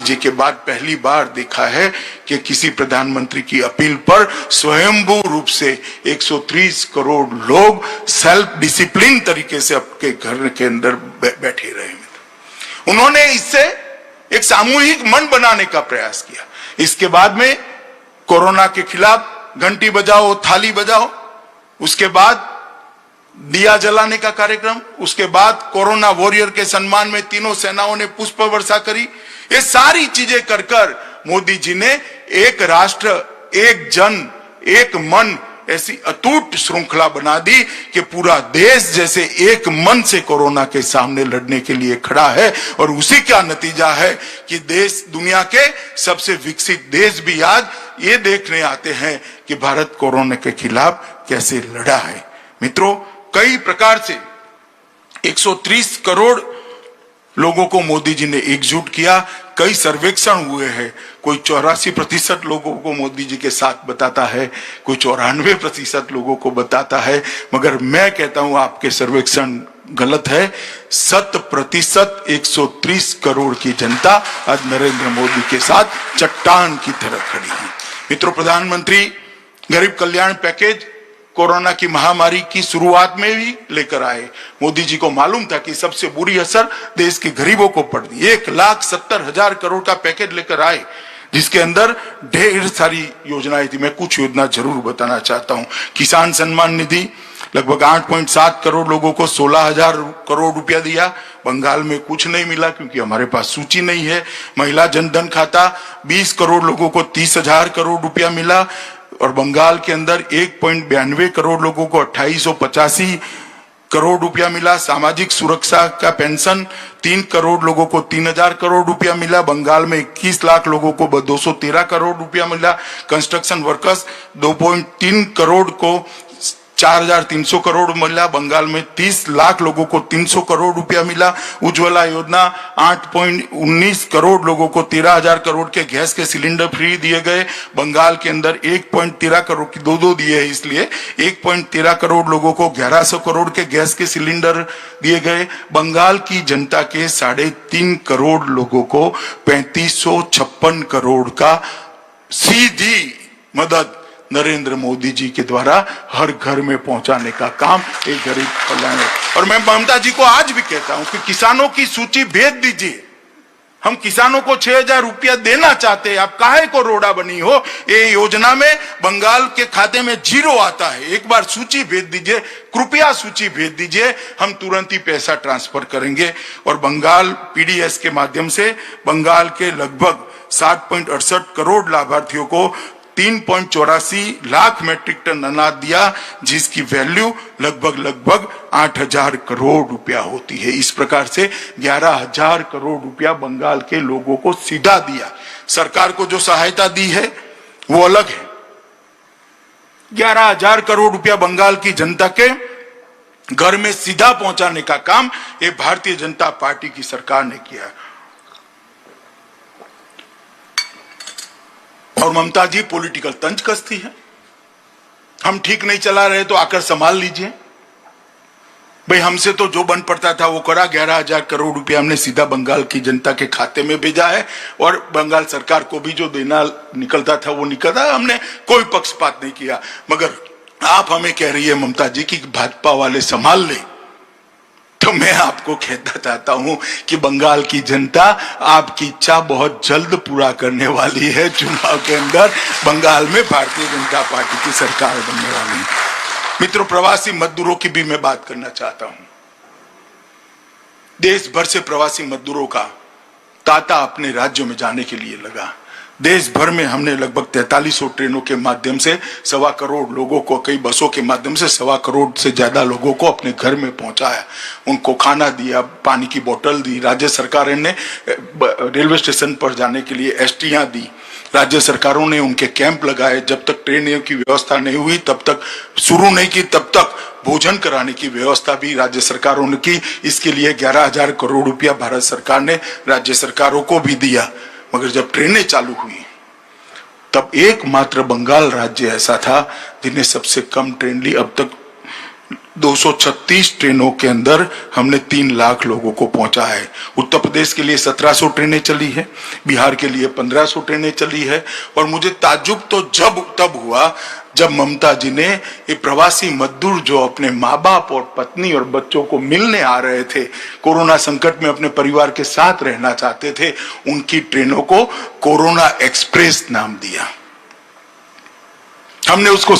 जी के बाद पहली बार देखा है कि किसी प्रधानमंत्री की अपील पर स्वयंभू रूप से 130 करोड़ लोग सेल्फ डिसिप्लिन तरीके से अपने घर के अंदर बैठे रहे। उन्होंने इससे एक सामूहिक मन बनाने का प्रयास किया। इसके बाद में कोरोना के खिलाफ घंटी बजाओ, थाली बजाओ, उसके बाद दिया जलाने का कार्यक्रम, उसके बाद कोरोना वॉरियर के सम्मान में तीनों सेनाओं ने पुष्प वर्षा करी। ये सारी चीजें कर कर मोदी जी ने एक राष्ट्र, एक जन, एक मन ऐसी अटूट श्रृंखला बना दी कि पूरा देश जैसे एक मन से कोरोना के सामने लड़ने के लिए खड़ा है। और उसी का नतीजा है कि देश, दुनिया के सबसे विकसित देश भी आज ये देखने आते हैं कि भारत कोरोना के खिलाफ कैसे लड़ा है। मित्रों, कई प्रकार से 130 करोड़ लोगों को मोदी जी ने एकजुट किया। कई सर्वेक्षण हुए हैं, कोई 84% लोगों को मोदी जी के साथ बताता है, कोई 94% लोगों को बताता है, मगर मैं कहता हूं आपके सर्वेक्षण गलत है। 100% 130 करोड़ की जनता आज नरेंद्र मोदी के साथ चट्टान की तरह खड़ी है। मित्रों, प्रधानमंत्री गरीब कल्याण पैकेज कोरोना की महामारी की शुरुआत में भी लेकर आए। मोदी जी को मालूम था कि सबसे बुरी असर देश के गरीबों को पड़ती। 1,70,000 करोड़ का पैकेज लेकर आए, जिसके अंदर ढेर सारी योजनाएं थी। मैं कुछ योजना जरूर बताना चाहता हूं। किसान सम्मान निधि लगभग 8.7 करोड़ लोगों को 16,000 करोड़ रुपया दिया। बंगाल में कुछ नहीं मिला क्योंकि हमारे पास सूची नहीं है। महिला जनधन खाता 20 करोड़ लोगों को 30,000 करोड़ रुपया मिला। और बंगाल के अंदर 1.92 करोड़ लोगों को 2885 करोड़ रुपया मिला। सामाजिक सुरक्षा का पेंशन 3 करोड़ लोगों को 3,000 करोड़ रुपया मिला। बंगाल में 21 लाख लोगों को 213 करोड़ रुपया मिला। कंस्ट्रक्शन वर्कर्स 2.3 करोड़ को 4,300 करोड़ मिला। बंगाल में 30 लाख लोगों को 300 करोड़ रुपया मिला। उज्ज्वला योजना 8.19 करोड़ लोगों को 13,000 करोड़ के गैस के सिलेंडर फ्री दिए गए। बंगाल के अंदर 1.13 करोड़ की दो दिए हैं, इसलिए 1.13 करोड़ लोगों को 1100 करोड़ के गैस के सिलेंडर दिए गए। बंगाल की जनता के 3.5 करोड़ लोगों को 3556 करोड़ का सीधी मदद नरेंद्र मोदी जी के द्वारा हर घर में पहुंचाने का काम एक गरीब कल्याण है। और मैं ममता जी को आज भी कहता हूं कि किसानों की सूची भेज दीजिए। हम किसानों को 6,000 रुपया देना चाहते हैं, आप काहे को रोड़ा बनी हो। ये योजना में बंगाल के खाते में 0 आता है। एक बार सूची भेज दीजिए, कृपया सूची भेज दीजिए, हम तुरंत ही पैसा ट्रांसफर करेंगे। और बंगाल पीडीएस के माध्यम से बंगाल के लगभग 60.68 करोड़ लाभार्थियों को 3.84 लाख मैट्रिक टन अनाज दिया, जिसकी वैल्यू लगभग 8,000 करोड़ रुपया होती है। इस प्रकार से 11,000 करोड़ रुपया बंगाल के लोगों को सीधा दिया। सरकार को जो सहायता दी है वो अलग है। 11,000 करोड़ रुपया बंगाल की जनता के घर में सीधा पहुंचाने का काम ये भारतीय जनता पार्टी की सरकार ने किया। और ममता जी पॉलिटिकल तंज कसती है। हम ठीक नहीं चला रहे तो आकर संभाल लीजिए। भाई, हमसे तो जो बन पड़ता था वो करा। 11,000 करोड़ रुपया हमने सीधा बंगाल की जनता के खाते में भेजा है। और बंगाल सरकार को भी जो देना निकलता था वो निकलता। हमने कोई पक्षपात नहीं किया। मगर आप हमें कह रही है ममता जी कि भाजपा वाले संभाल ले, तो मैं आपको कहना चाहता हूं कि बंगाल की जनता आपकी इच्छा बहुत जल्द पूरा करने वाली है। चुनाव के अंदर बंगाल में भारतीय जनता पार्टी की सरकार बनने वाली है। मित्रों, प्रवासी मजदूरों की भी मैं बात करना चाहता हूं। देश भर से प्रवासी मजदूरों का तांता अपने राज्यों में जाने के लिए लगा। देश भर में हमने लगभग 4300 ट्रेनों के माध्यम से 1.25 करोड़ लोगों को, कई बसों के माध्यम से 1.25 करोड़ से ज्यादा लोगों को अपने घर में पहुंचाया। उनको खाना दिया, पानी की बोतल दी। राज्य सरकारों ने रेलवे स्टेशन पर जाने के लिए एसटियां दी। राज्य सरकारों ने उनके कैंप लगाए। जब तक ट्रेनों की व्यवस्था नहीं हुई, तब तक शुरू नहीं की, तब तक भोजन कराने की व्यवस्था भी राज्य सरकारों ने की। इसके लिए 11,000 करोड़ रुपया भारत सरकार ने राज्य सरकारों को भी दिया। मगर जब ट्रेनें चालू हुई तब एकमात्र बंगाल राज्य ऐसा था जिन्हें सबसे कम ट्रेन ली। अब तक 236 ट्रेनों के अंदर हमने 3 लाख लोगों को पहुंचा है। उत्तर प्रदेश के लिए 1700 ट्रेनें चली है, बिहार के लिए 1500 ट्रेनें चली है। और मुझे ताज्जुब तो तब हुआ जब ममता जी ने ये प्रवासी मजदूर जो अपने माँ बाप और पत्नी और बच्चों को मिलने आ रहे थे, कोरोना संकट में अपने परिवार के साथ रहना चाहते थे, उनकी ट्रेनों को कोरोना एक्सप्रेस नाम दिया। हमने उसको